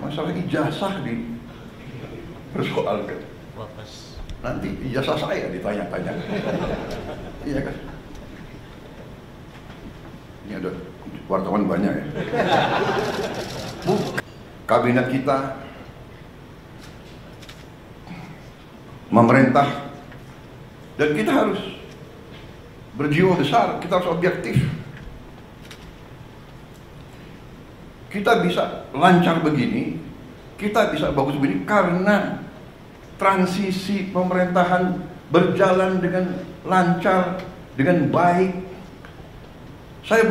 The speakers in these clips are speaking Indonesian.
Masalah ijazah dipersoalkan. Nanti ijazah saya ditanya-tanya. Iya kan? Ini ada wartawan banyak ya. Kabinet kita memerintah, dan kita harus berjiwa besar, kita harus objektif. Kita bisa lancar begini, kita bisa bagus begini karena transisi pemerintahan berjalan dengan lancar, dengan baik. Saya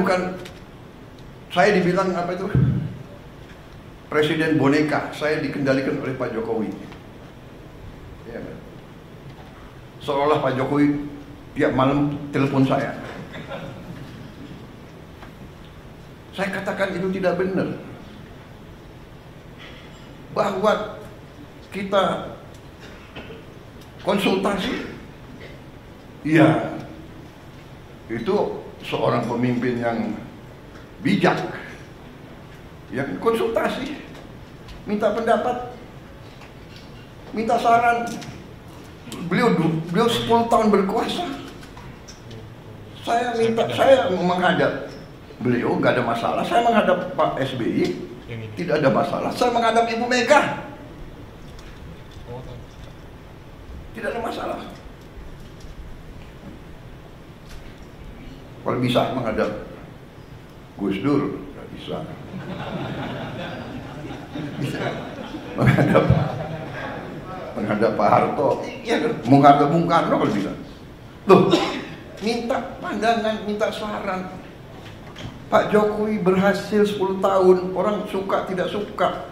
dibilang apa itu? Presiden boneka, saya dikendalikan oleh Pak Jokowi. Ya, seolah Pak Jokowi tiap malam telepon saya. Saya katakan itu tidak benar. Bahwa kita konsultasi, ya itu seorang pemimpin yang bijak, yang konsultasi, minta pendapat, minta saran. Beliau 10 tahun berkuasa. Saya menghadap beliau, nggak ada masalah. Saya menghadap Pak SBY, tidak ada masalah. Saya menghadap Ibu Mega, tidak ada masalah. Kalau bisa menghadap Gus Dur, nggak bisa. Menghadap Pak Harto, iya kan? Menghadap Bung Karno kalau bisa. Loh, minta pandangan, minta saran. Pak Jokowi berhasil 10 tahun, orang suka tidak suka.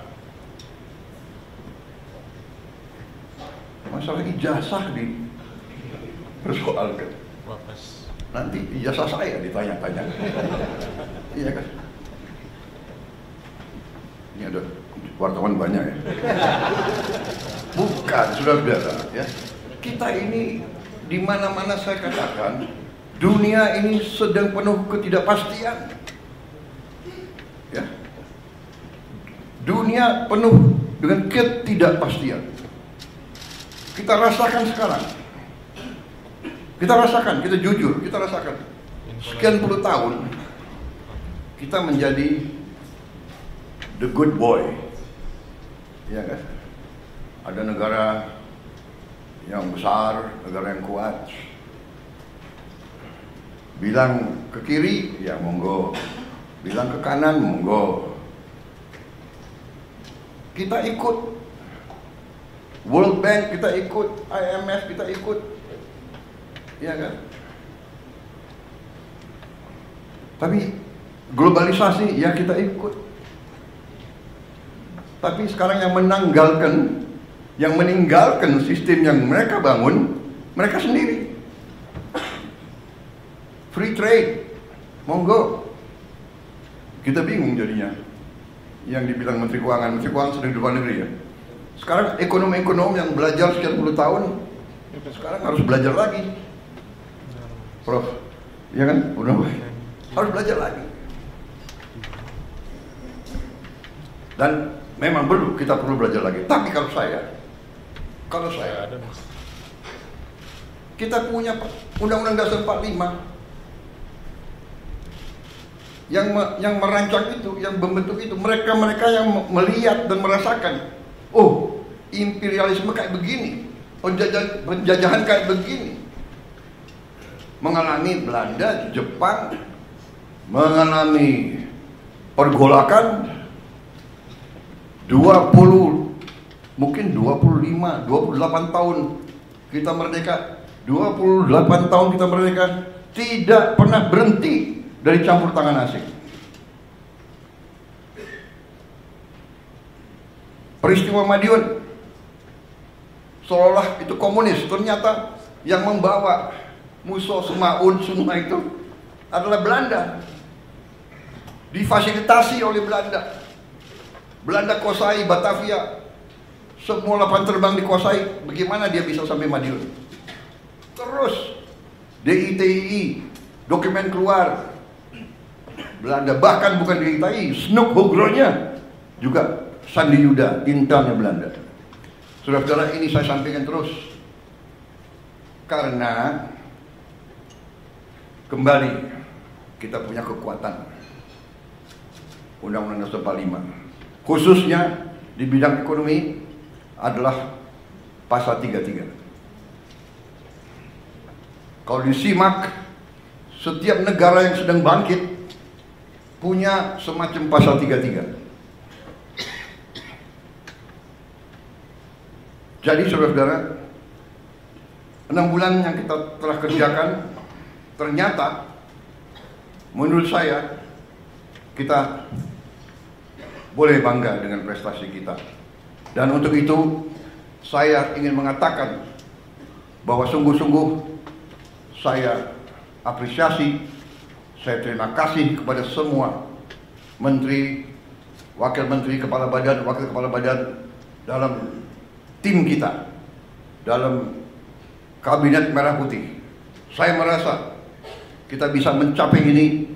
Masalah ijazah dipersoalkan. Nanti ijazah saya ditanya-tanya. Iya kan? Ini ada wartawan banyak ya. Bukan, saudara-saudara ya. Kita ini di mana-mana saya katakan, dunia ini sedang penuh ketidakpastian. Ya. Dunia penuh dengan ketidakpastian. Kita rasakan sekarang. Kita rasakan, kita jujur, kita rasakan. Sekian puluh tahun kita menjadi the good boy. Ya kan? Ada negara yang besar, negara yang kuat. Bilang ke kiri, ya monggo. Bilang ke kanan, monggo. Kita ikut World Bank, kita ikut IMF, kita ikut, ya kan? Tapi globalisasi, ya kita ikut. Tapi sekarang yang meninggalkan sistem yang mereka bangun, mereka sendiri. Free trade, monggo. Kita bingung jadinya. Yang dibilang Menteri Keuangan sudah di luar negeri ya. Sekarang ekonom-ekonom yang belajar sekian puluh tahun, sekarang harus belajar lagi. Prof, ya kan? Udah harus belajar lagi. Dan memang kita perlu belajar lagi. Tapi kalau saya, kita punya Undang-Undang Dasar 45 yang merancang itu, yang membentuk itu, mereka yang melihat dan merasakan, oh, imperialisme kayak begini, penjajahan kayak begini. Mengalami Belanda, Jepang, mengalami pergolakan 20, mungkin 25, 28 tahun kita merdeka, 28 tahun kita merdeka, tidak pernah berhenti dari campur tangan asing. Peristiwa Madiun, seolah itu komunis, ternyata yang membawa musuh Semaun semua itu adalah Belanda. Difasilitasi oleh Belanda. Belanda kuasai Batavia, semua lapangan terbang dikuasai. Bagaimana dia bisa sampai Madiun? Terus DITI, dokumen keluar Belanda, bahkan bukan DITI, Snoek Hogronya juga Sandi Yuda, intelnya Belanda. Saudara-saudara, ini saya sampaikan terus karena kembali kita punya kekuatan. Undang-Undang Dasar 45 khususnya di bidang ekonomi adalah pasal 33. Kalau disimak, setiap negara yang sedang bangkit punya semacam pasal 33. Jadi saudara-saudara, 6 bulan yang kita telah kerjakan, ternyata menurut saya kita boleh bangga dengan prestasi kita. Dan untuk itu saya ingin mengatakan bahwa sungguh-sungguh saya apresiasi, saya terima kasih kepada semua menteri, wakil menteri, kepala badan, wakil kepala badan dalam tim kita, dalam kabinet merah putih. Saya merasa kita bisa mencapai ini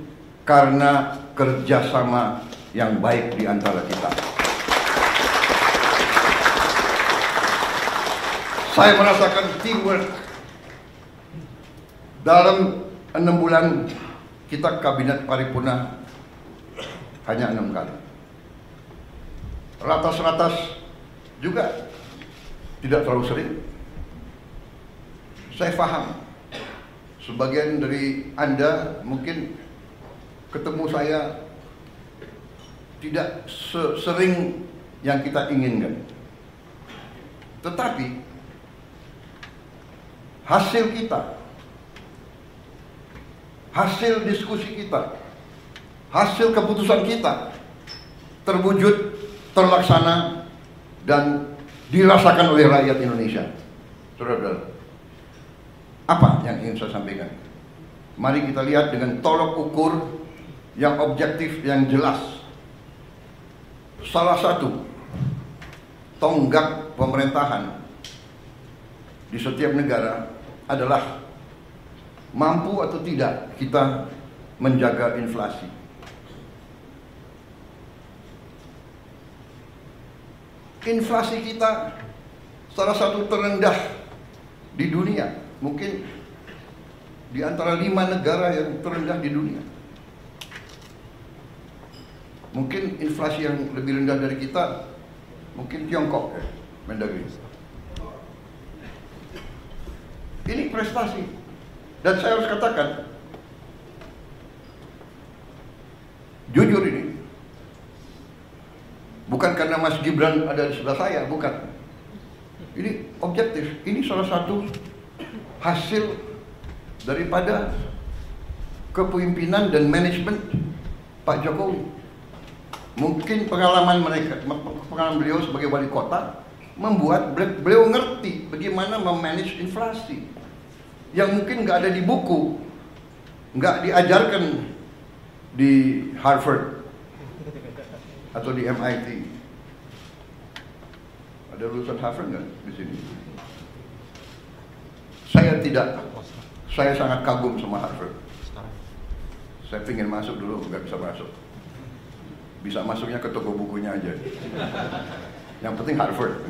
karena kerjasama yang baik di antara kita. Saya merasakan teamwork. Dalam 6 bulan kita kabinet paripurna hanya 6 kali. Ratas-ratas juga tidak terlalu sering. Saya paham sebagian dari Anda mungkin ketemu saya tidak sering yang kita inginkan. Tetapi hasil kita, hasil diskusi kita, hasil keputusan kita terwujud, terlaksana, dan dirasakan oleh rakyat Indonesia. Saudara-saudara, apa yang ingin saya sampaikan? Mari kita lihat dengan tolok ukur yang objektif, yang jelas. Salah satu tonggak pemerintahan di setiap negara adalah mampu atau tidak kita menjaga inflasi. Inflasi kita salah satu terendah di dunia, mungkin di antara 5 negara yang terendah di dunia. Mungkin inflasi yang lebih rendah dari kita, mungkin Tiongkok, Mendagri. Ini prestasi. Dan saya harus katakan, jujur ini, bukan karena Mas Gibran ada di sebelah saya, bukan. Ini objektif. Ini salah satu hasil daripada kepemimpinan dan manajemen Pak Jokowi. Mungkin pengalaman beliau sebagai wali kota membuat beliau ngerti bagaimana memanage inflasi yang mungkin nggak ada di buku, nggak diajarkan di Harvard atau di MIT. Ada lulusan Harvard nggak di sini? Saya sangat kagum sama Harvard. Saya ingin masuk dulu, nggak bisa masuk. Bisa masuknya ke toko bukunya aja. Yang penting Harvard.